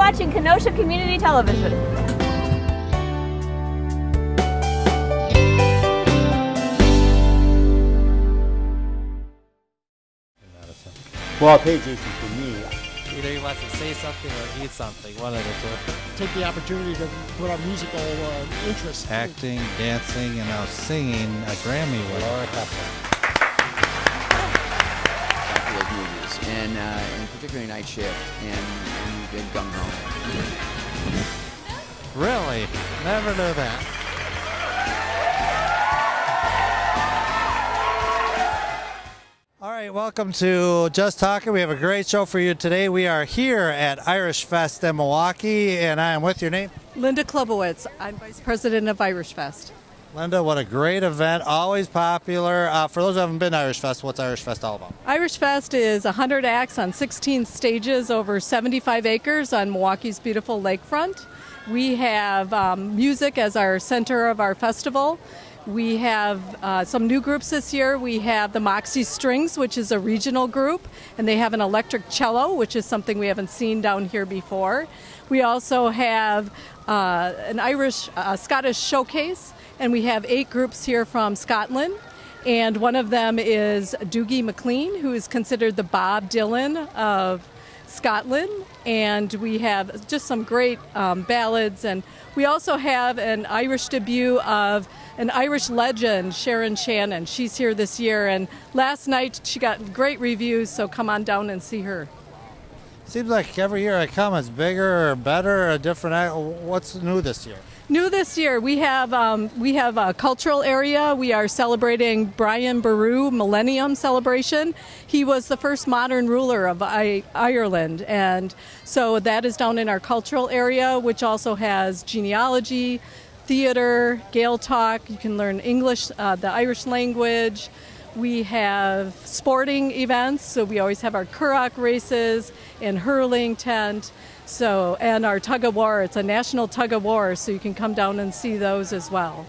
watching Kenosha Community Television. Well, I'll pay Jason for me. Either he wants to say something or eat something, one of the two. Take the opportunity to put our musical interests. Acting, dancing, and now singing a Grammy with Laura After those movies, and particularly Night Shift and Gung Ho. Really? Never knew that. All right, welcome to Just Talking. We have a great show for you today. We are here at Irishfest in Milwaukee, and I am with your name? Linda Klubowitz. I'm Vice President of Irishfest. Linda, what a great event, always popular. For those who haven't been to Irishfest, what's Irishfest all about? Irishfest is 100 acts on 16 stages over 75 acres on Milwaukee's beautiful lakefront. We have music as our center of our festival. We have some new groups this year. We have the Moxie Strings, which is a regional group, and they have an electric cello, which is something we haven't seen down here before. We also have an Scottish showcase, and we have 8 groups here from Scotland. And one of them is Dougie MacLean, who is considered the Bob Dylan of Scotland. And we have just some great ballads. And we also have an Irish debut of an Irish legend, Sharon Shannon. She's here this year, and last night she got great reviews, so come on down and see her. Seems like every year I come, it's bigger or better, a different. What's new this year? New this year, we have a cultural area. We are celebrating Brian Boru Millennium Celebration. He was the first modern ruler of Ireland, and so that is down in our cultural area, which also has genealogy, theater, Gael talk. You can learn English, the Irish language. We have sporting events, so we always have our curragh races and hurling tent. So, and our tug of war, it's a national tug of war, so you can come down and see those as well.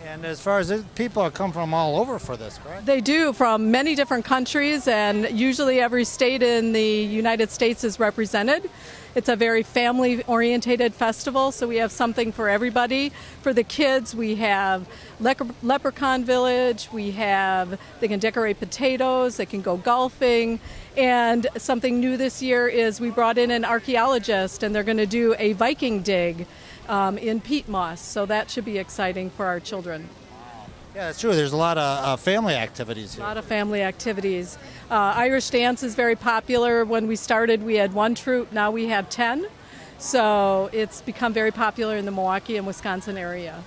And as far as people come from all over for this, correct? They do, from many different countries, and usually every state in the United States is represented. It's a very family-orientated festival, so we have something for everybody. For the kids, we have Leprechaun Village, they can decorate potatoes, they can go golfing, and something new this year is we brought in an archaeologist, and they're going to do a Viking dig in peat moss, so that should be exciting for our children. Yeah, that's true. There's a lot of family activities here. A lot of family activities. Irish dance is very popular. When we started, we had 1 troupe. Now we have 10. So it's become very popular in the Milwaukee and Wisconsin area.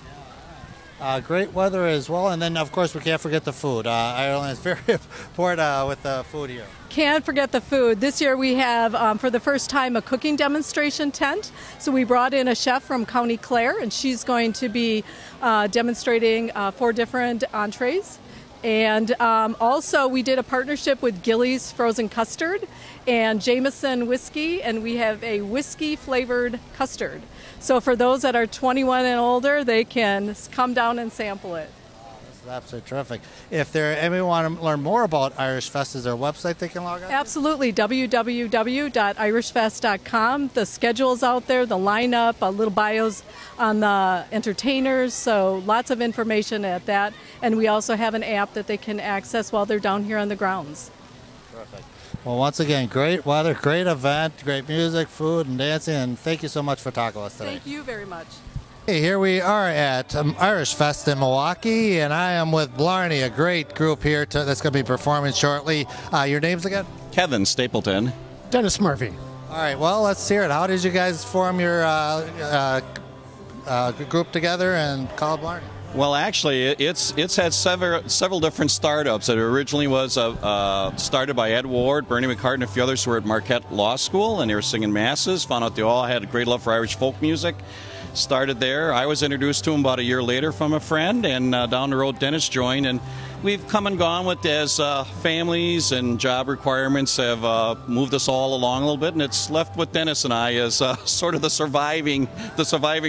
Great weather as well. And then, of course, we can't forget the food. Ireland is very important with the food here. Can't forget the food. This year we have, for the first time, a cooking demonstration tent. So we brought in a chef from County Clare, and she's going to be demonstrating 4 different entrees. And also we did a partnership with Gillies Frozen Custard and Jameson Whiskey, and we have a whiskey-flavored custard. So for those that are 21 and older, they can come down and sample it. This is absolutely terrific. If anyone want to learn more about Irishfest, is there a website they can log on to? Absolutely, www.irishfest.com. The schedule's out there, the lineup, little bios on the entertainers, so lots of information at that. And we also have an app that they can access while they're down here on the grounds. Perfect. Well, once again, great weather, great event, great music, food, and dancing, and thank you so much for talking with us today. Thank you very much. Hey, here we are at Irishfest in Milwaukee, and I am with Blarney, a great group here that's going to be performing shortly. Your names again? Kevin Stapleton. Dennis Murphy. All right, well, let's hear it. How did you guys form your group together and call it Blarney? Well, actually, it's had several different startups. It originally was started by Ed Ward, Bernie McCart, and a few others who were at Marquette Law School, and they were singing masses. Found out they all had a great love for Irish folk music. Started there. I was introduced to him about a year later from a friend, and down the road Dennis joined, and we've come and gone with as families and job requirements have moved us all along a little bit, and it's left with Dennis and I as sort of the surviving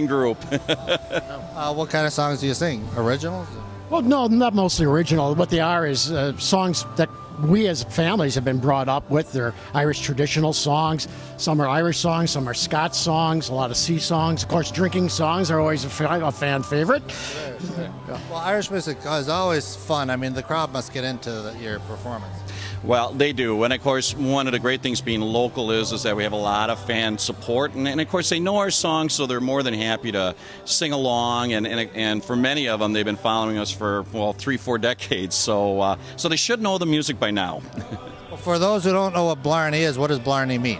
group. What kind of songs do you sing? Originals? Well, no, not mostly original. What they are is songs that we as families have been brought up with their Irish traditional songs. Some are Irish songs, some are Scots songs, a lot of sea songs. Of course, drinking songs are always a fan favorite. Well, Irish music is always fun. I mean, the crowd must get into your performance. Well, they do, and of course, one of the great things being local is that we have a lot of fan support, and of course, they know our songs, so they're more than happy to sing along. And for many of them, they've been following us for 3-4 decades, so they should know the music by now. Well, for those who don't know what Blarney is, what does Blarney mean?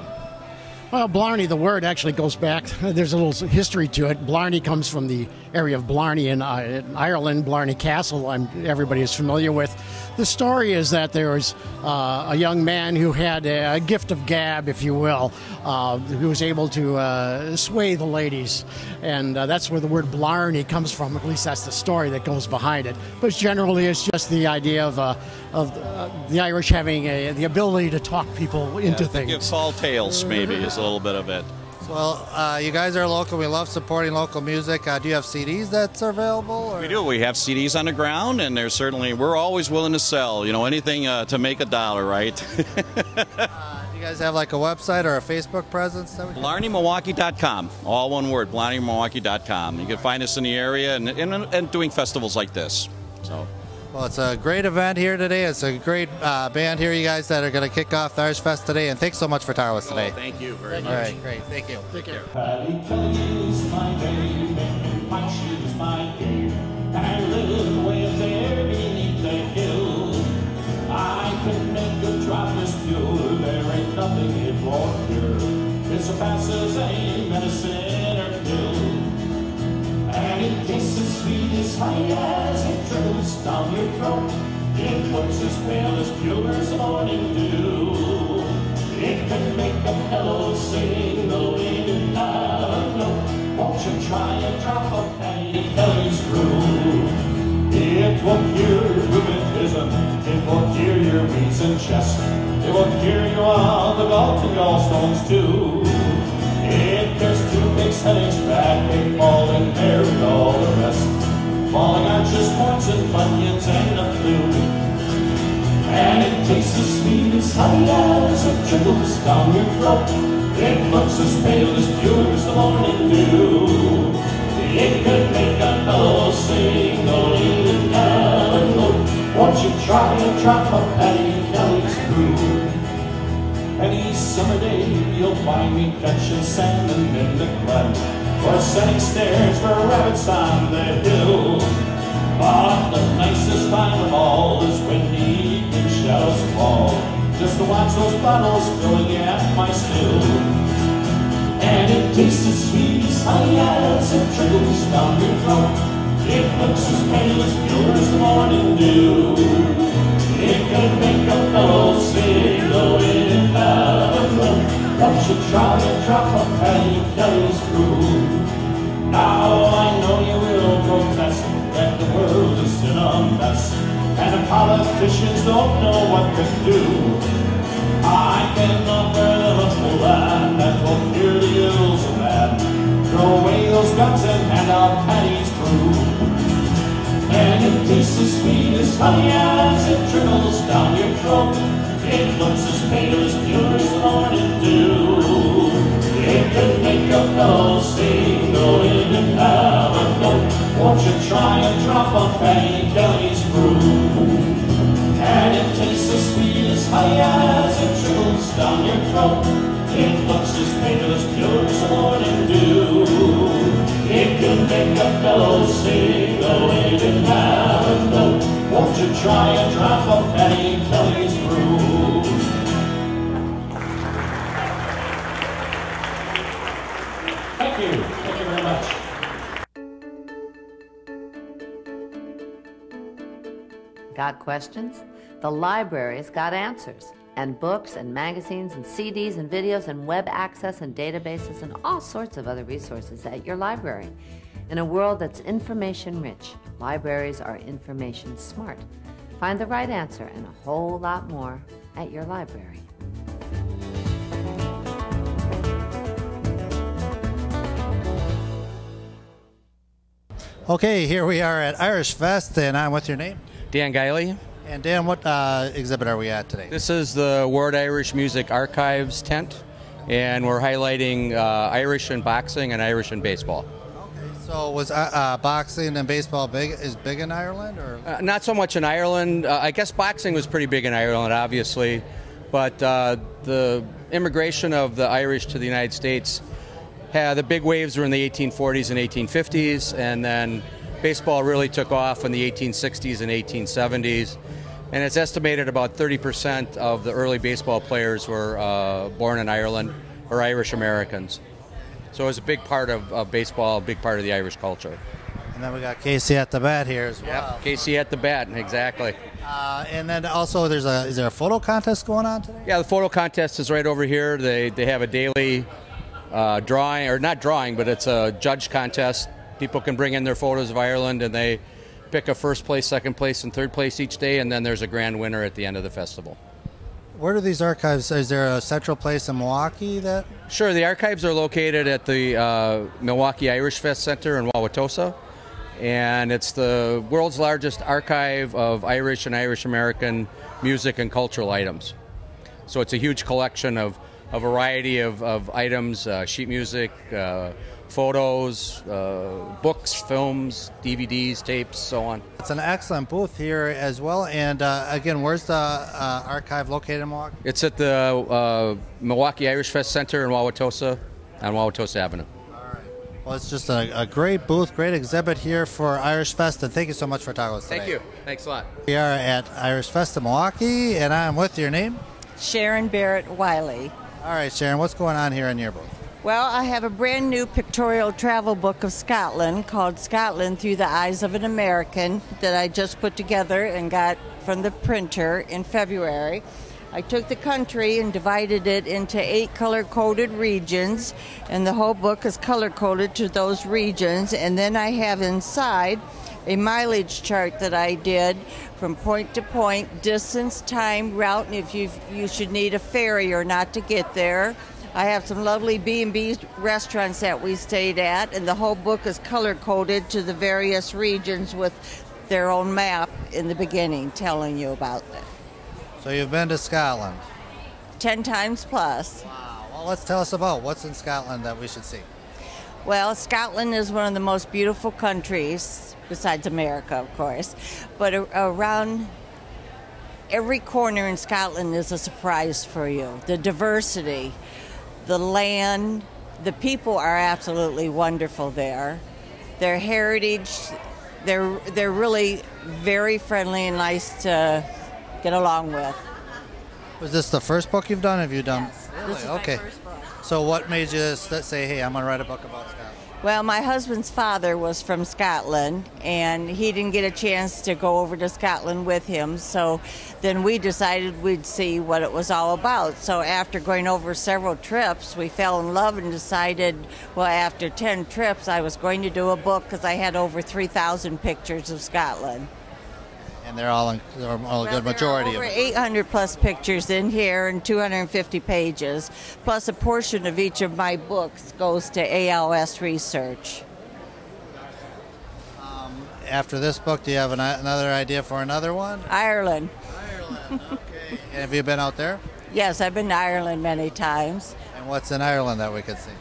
Well, Blarney, the word actually goes back. There's a little history to it. Blarney comes from the area of Blarney in Ireland, Blarney Castle, everybody is familiar with. The story is that there was a young man who had a gift of gab, if you will, who was able to sway the ladies. And that's where the word Blarney comes from. At least that's the story that goes behind it. But generally, it's just the idea of the Irish having the ability to talk people into things. Give tall tales, maybe, is a little bit of it. Well, you guys are local. We love supporting local music. Do you have CDs that's available? Or? We do. We have CDs on the ground, and we're always willing to sell, anything to make a dollar, right? Do you guys have like a website or a Facebook presence? BlarneyMilwaukee.com. All one word, BlarneyMilwaukee.com. You can find us in the area and doing festivals like this. So. Well, it's a great event here today. It's a great band here, you guys, that are going to kick off the Irishfest today. And thanks so much for talking with us today. Thank you very much. All right, great. Thank you. Take care. Paddy Kelly's my name, and my shoes my game. I live way up there beneath the hill. I can make a dropless pure. There ain't nothing it won't cure. It surpasses a medicine or pill. And it tastes as sweet as honey as it trickles down your throat. It looks as pale as pure as morning dew. It can make a fellow sing the way to have a note. Won't you try a drop of Paddy Kelly's brew? It will cure rheumatism. It will cure your knees and chest. It will cure you all the gallstones too. It cures toothaches, headaches, backache, falling hair, and all the rest. Falling arches, points, and bunions, and the flu. And it tastes as sweet as honey as it trickles down your throat. It looks as pale as pure as the morning dew. It could make a fellow sing, no need to have a note. Won't you try a drop of Paddy Kelly's brew? Any summer day you'll find me catching salmon in the glen, or setting snares for rabbits on the hill. But the nicest time of all is when the evening shadows fall, just to watch those bottles filling at my still. And it tastes as sweet as honey as it trickles down your throat. It looks as pale as pure as the morning dew. It could make a fellow sing the way to have a note. Won't you try a drop of Paddy Kelly's brew? Now I know you will protest that the world is in a mess, and the politicians don't know what to do. I can offer them a plan that will cure the ills of man. Throw away those guns and hand out Paddy's brew. And it tastes as sweet as honey as it trickles down your throat. It looks as pale as pure as the morning dew. It could make a fellow sing, go in and have a note. Won't you try a drop of Paddy Kelly's brew? And it tastes as sweet as honey as it trickles down your throat. It looks as pale as pure as the morning dew. It can make a fellow sing, go in and have a note. Won't you try a drop of Paddy Kelly's brew? Thank you. Thank you very much. Got questions? The library's got answers. And books and magazines and CDs and videos and web access and databases and all sorts of other resources at your library. In a world that's information rich, libraries are information smart. Find the right answer and a whole lot more at your library. Okay, here we are at Irishfest, and I'm with your name? Dan Guiley. And Dan, what exhibit are we at today? This is the World Irish Music Archives tent, and we're highlighting Irish in boxing and Irish in baseball. Okay, so was boxing and baseball big in Ireland, or? Not so much in Ireland. I guess boxing was pretty big in Ireland, obviously, but the immigration of the Irish to the United States, the big waves were in the 1840s and 1850s, and then baseball really took off in the 1860s and 1870s. And it's estimated about 30% of the early baseball players were born in Ireland or Irish Americans. So it was a big part of baseball, a big part of the Irish culture. And then we got Casey at the bat here as well. Yep, Casey at the bat, exactly. And then also, is there a photo contest going on today? Yeah, the photo contest is right over here. They have a daily drawing, or not drawing, but it's a judge contest. People can bring in their photos of Ireland, and they pick a first place, second place, and third place each day, and then there's a grand winner at the end of the festival. Where do these archives, is there a central place in Milwaukee that? Sure, the archives are located at the Milwaukee Irishfest Center in Wauwatosa, and it's the world's largest archive of Irish and Irish American music and cultural items. So it's a huge collection of a variety of items, sheet music, photos, books, films, DVDs, tapes, so on. It's an excellent booth here as well. And again, where's the archive located in Milwaukee? It's at the Milwaukee Irish Fest Center in Wauwatosa on Wauwatosa Avenue. All right. Well, it's just a great booth, great exhibit here for Irish Fest. And thank you so much for talking with us today. Thank you. Thanks a lot. We are at Irish Fest in Milwaukee, and I'm with your name? Sharon Barrett Wiley. All right, Sharon, what's going on here in your booth? Well, I have a brand new pictorial travel book of Scotland called Scotland Through the Eyes of an American that I just put together and got from the printer in February. I took the country and divided it into 8 color-coded regions, and the whole book is color-coded to those regions. And then I have inside a mileage chart that I did from point to point, distance, time, route, and if you should need a ferry or not to get there. I have some lovely B&B restaurants that we stayed at, and the whole book is color-coded to the various regions with their own map in the beginning telling you about it. So you've been to Scotland? 10 times plus. Wow. Well, let's tell us about what's in Scotland that we should see. Well, Scotland is one of the most beautiful countries, besides America, of course, but around every corner in Scotland is a surprise for you. The diversity, the land, the people are absolutely wonderful there. Their heritage, they're really very friendly and nice to get along with. Was this the first book you've done? Have you done? Yes, Really? this is Okay. my first book. So what made you say, hey, I'm going to write a book about Scotland? Well, my husband's father was from Scotland, and he didn't get a chance to go over to Scotland with him, so then we decided we'd see what it was all about. So after going over several trips, we fell in love and decided, well, after 10 trips, I was going to do a book because I had over 3,000 pictures of Scotland. And they're all a good majority Over of it. 800 plus pictures in here and 250 pages, plus a portion of each of my books goes to ALS research. After this book, do you have another idea for another one? Ireland. Ireland, okay. Have you been out there? Yes, I've been to Ireland many times. And what's in Ireland that we could see?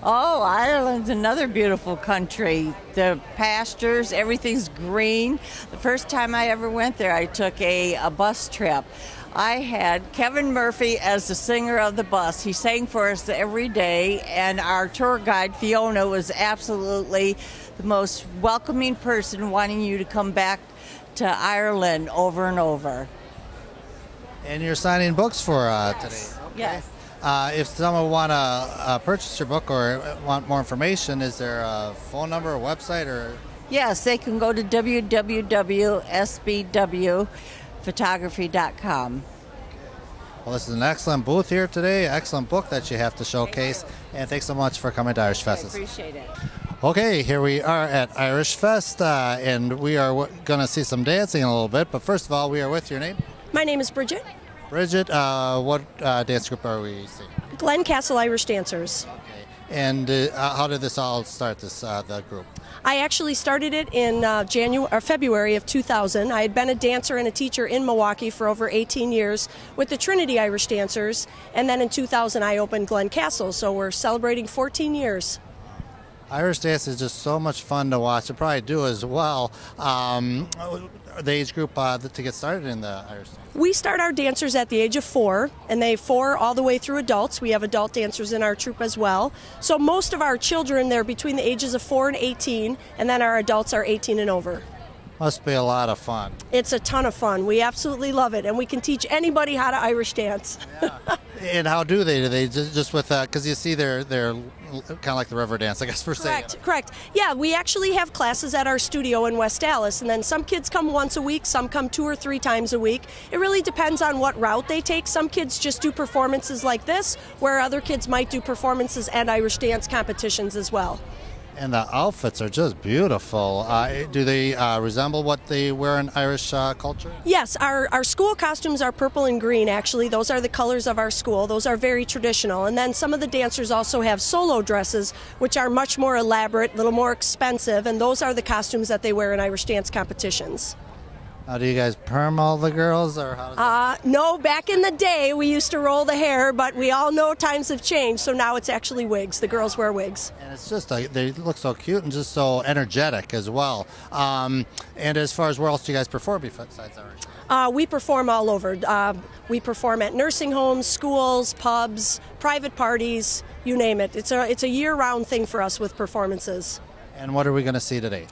Oh, Ireland's another beautiful country. The pastures, everything's green. The first time I ever went there, I took a bus trip. I had Kevin Murphy as the singer of the bus. He sang for us every day, and our tour guide, Fiona, was absolutely the most welcoming person, wanting you to come back to Ireland over and over. And you're signing books for today. Yes. If someone want to purchase your book or want more information, is there a phone number or website? Or? Yes, they can go to www.sbwphotography.com. Well, this is an excellent booth here today, excellent book that you have to showcase, and thanks so much for coming to Irish Fest. I appreciate it. Okay, here we are at Irish Fest, and we are going to see some dancing in a little bit, but first of all, we are with your name? My name is Bridget. Bridget, what dance group are we seeing? Glencastle Irish Dancers. Okay. And how did this all start, the group? I actually started it in February of 2000. I had been a dancer and a teacher in Milwaukee for over 18 years with the Trinity Irish Dancers, and then in 2000 I opened Glencastle, so we're celebrating 14 years. Irish dance is just so much fun to watch. I probably do as well. The age group to get started in the Irish dance? We start our dancers at the age of 4, and they 4 all the way through adults. We have adult dancers in our troupe as well. So most of our children, they're between the ages of 4 and 18, and then our adults are 18 and over. Must be a lot of fun. It's a ton of fun. We absolutely love it, and we can teach anybody how to Irish dance. Yeah. And how do they? Do they just with because you see they're kind of like the river dance, I guess, for saying. Correct. Yeah, we actually have classes at our studio in West Dallas, and then some kids come once a week, some come 2 or 3 times a week. It really depends on what route they take. Some kids just do performances like this, where other kids might do performances and Irish dance competitions as well. And the outfits are just beautiful. Do they resemble what they wear in Irish culture? Yes, our school costumes are purple and green, actually. Those are the colors of our school. Those are very traditional. And then some of the dancers also have solo dresses, which are much more elaborate, a little more expensive, and those are the costumes that they wear in Irish dance competitions. Do you guys perm all the girls, or how does that? No, back in the day we used to roll the hair, but we all know times have changed, so now it's actually wigs. The girls wear wigs. And it's just they look so cute and just so energetic as well. And as far as where else do you guys perform besides Irish? We perform all over. We perform at nursing homes, schools, pubs, private parties, you name it. It's a year-round thing for us with performances. And what are we going to see today?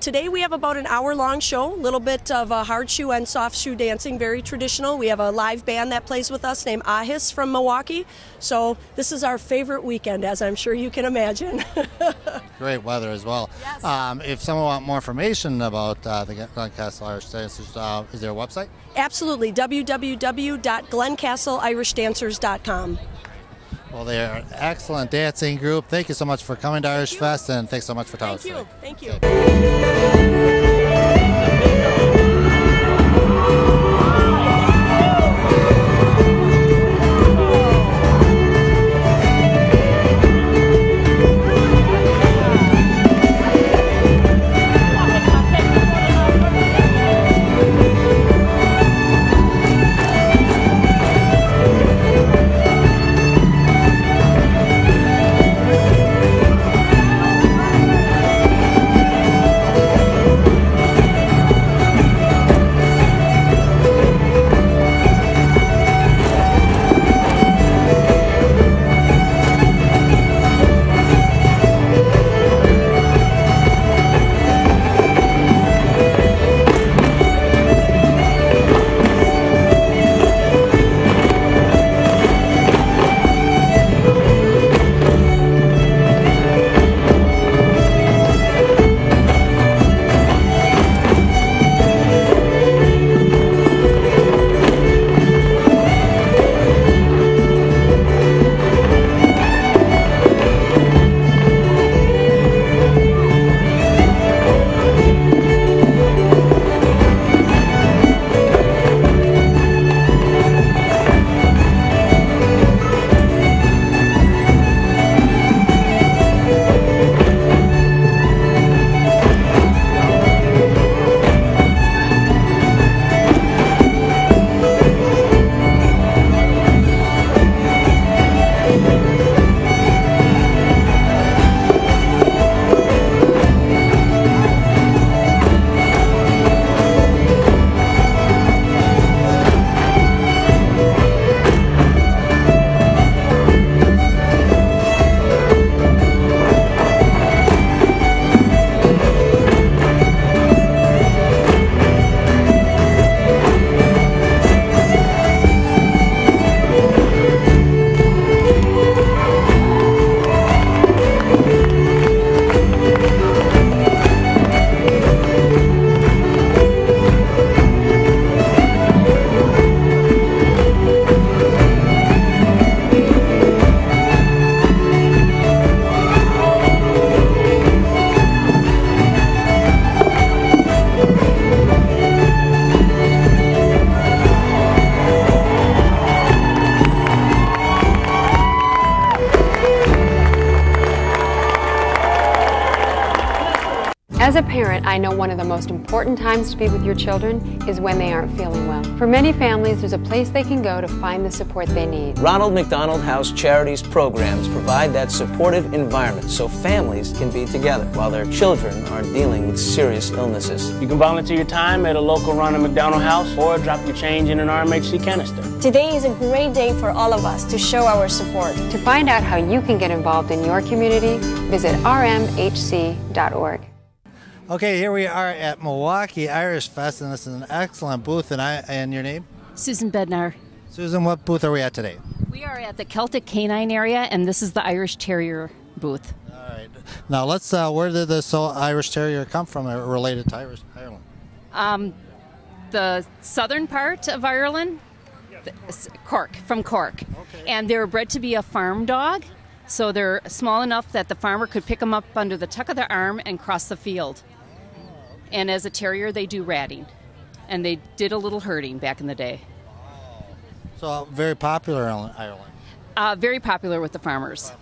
Today we have about an hour-long show, a little bit of hard shoe and soft shoe dancing, very traditional. We have a live band that plays with us named Ahis from Milwaukee. So this is our favorite weekend, as I'm sure you can imagine. Great weather as well. Yes. If someone wants more information about the Glencastle Irish Dancers, is there a website? Absolutely, www.glencastleirishdancers.com. Well, they are an excellent dancing group. Thank you so much for coming to Irish Fest, and thanks so much for telling us. Thank you. a parent, I know one of the most important times to be with your children is when they aren't feeling well. For many families, there's a place they can go to find the support they need. Ronald McDonald House Charities programs provide that supportive environment so families can be together while their children are dealing with serious illnesses. You can volunteer your time at a local Ronald McDonald House or drop your change in an RMHC canister. Today is a great day for all of us to show our support. To find out how you can get involved in your community, visit rmhc.org. Okay, here we are at Milwaukee Irish Fest, and this is an excellent booth. And your name? Susan Bednar. Susan, what booth are we at today? We are at the Celtic Canine area, and this is the Irish Terrier booth. All right. Now, let's. Where did this Irish Terrier come from? Related to Ireland? The southern part of Ireland, Cork, from Cork, and they were bred to be a farm dog. So they're small enough that the farmer could pick them up under the tuck of their arm and cross the field. And as a terrier, they do ratting. And they did a little herding back in the day. So very popular in Ireland? Very popular with the farmers.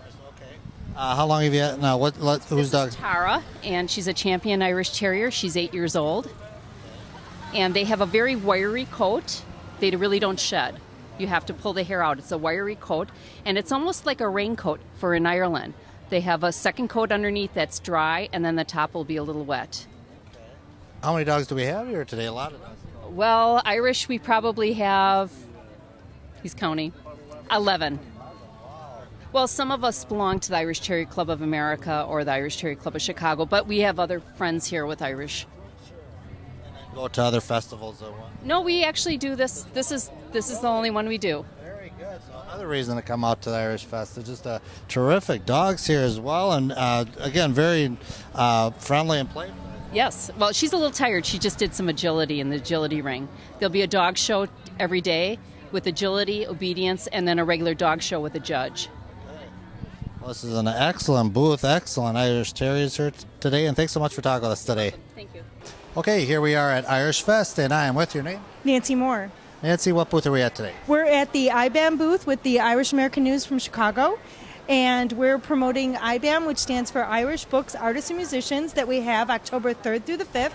How long have you had now? Whose dog? Tara, and she's a champion Irish Terrier. She's 8 years old. And they have a very wiry coat. They really don't shed. You have to pull the hair out. It's a wiry coat, and it's almost like a raincoat for in Ireland. They have a second coat underneath that's dry, and then the top will be a little wet. How many dogs do we have here today? A lot of dogs. Well, Irish, we probably have, he's counting, 11. Well, some of us belong to the Irish Terrier Club of America or the Irish Terrier Club of Chicago, but we have other friends here with Irish. Go to other festivals or what? No, we actually do this. This is the only one we do. Very good. So another reason to come out to the Irish Fest. There's just terrific dogs here as well, and again, very friendly and playful. Yes. Well, she's a little tired. She just did some agility in the agility ring. There'll be a dog show every day with agility, obedience, and then a regular dog show with a judge. Well, this is an excellent booth, excellent Irish Terriers here today, and thanks so much for talking with us today. Thank you. Okay, here we are at Irish Fest, and I am with your name? Nancy Moore. Nancy, what booth are we at today? We're at the IBAM booth with the Irish American News from Chicago, and we're promoting IBAM, which stands for Irish Books, Artists, and Musicians, that we have October 3rd through the 5th.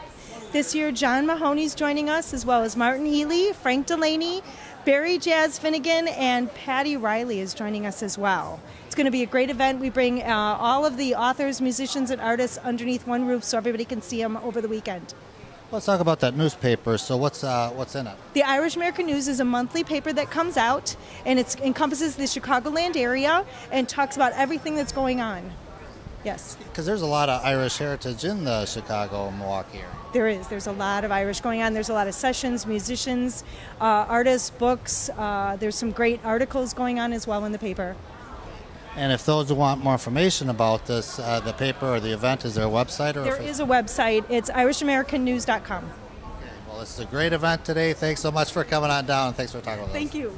This year, John Mahoney's joining us, as well as Martin Healy, Frank Delaney, Barry Jazz Finnegan, and Patty Riley is joining us as well. It's going to be a great event. We bring all of the authors, musicians, and artists underneath one roof so everybody can see them over the weekend. Let's talk about that newspaper. So what's in it? The Irish American News is a monthly paper that comes out, and it encompasses the Chicagoland area and talks about everything that's going on. Yes. Because there's a lot of Irish heritage in the Chicago, Milwaukee area. There is. There's a lot of Irish going on. There's a lot of sessions, musicians, artists, books. There's some great articles going on as well in the paper. And if those who want more information about this, the paper or the event, is there a website? Or there is a website. It's irishamericannews.com. Okay, well, this is a great event today. Thanks so much for coming on down, and thanks for talking with us. Thank you.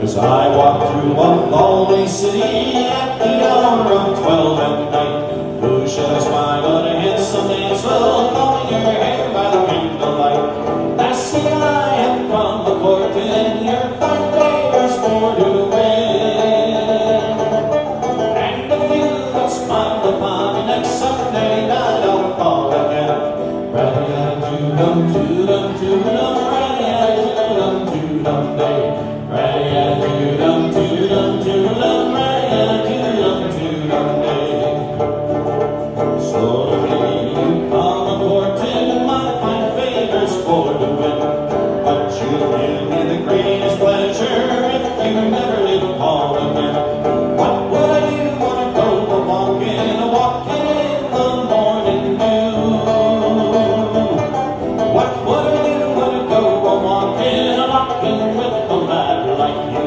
As I walk through one lonely city at the hour of 12 at night, who shall I spy but a handsome damsel combing her hair by the candlelight? Lassie, I am from the port, and your fine favors for to win. And if you will smile upon me next Sunday night, I'll call again. Ra-di-da-doo-dum, doo-dum, doo-dum, ra-di-da-doo-dum, doo-dum, day. Ra-di-da-doo-dum, doo-dum, doo-dum, ra-di-da-doo-dum, doo-dum, day. So to me you call the port, and my fine favors for to win. But you give me the greatest pleasure if you never did call again. What would I do? Wanna go a-walking in the morning dew? What would I do? Wanna go a-walking with a lad like you?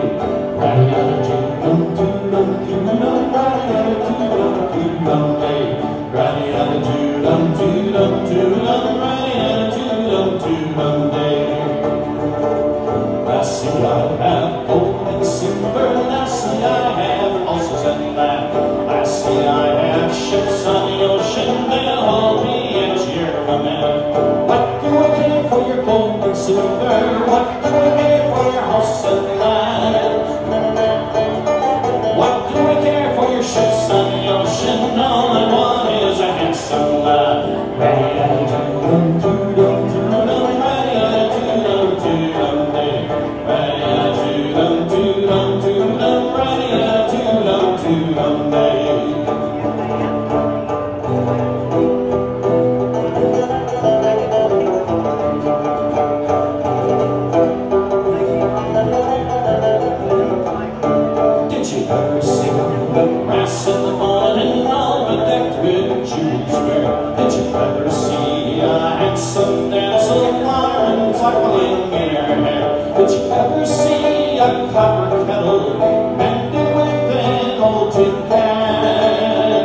Ra-di-da-doo-dum, doo-dum, doo-dum, ra-di-da-doo-dum, doo-dum, day. Ra-di-da-doo-dum, doo-dum, doo-dum, ra-di-da-doo-dum, doo-dum, day. Lassie, I have gold and silver. Lassie, I have horses and land. Lassie, I have ships on the ocean. They'll hold me at your command. What do I pay for your gold and silver? What do I pay for your horses and land? Sundance of iron twinkling in her hair. Did you ever see a copper kettle mended with an old tin can?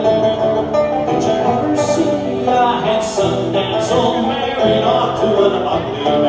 Did you ever see a handsome damsel married off to an ugly man?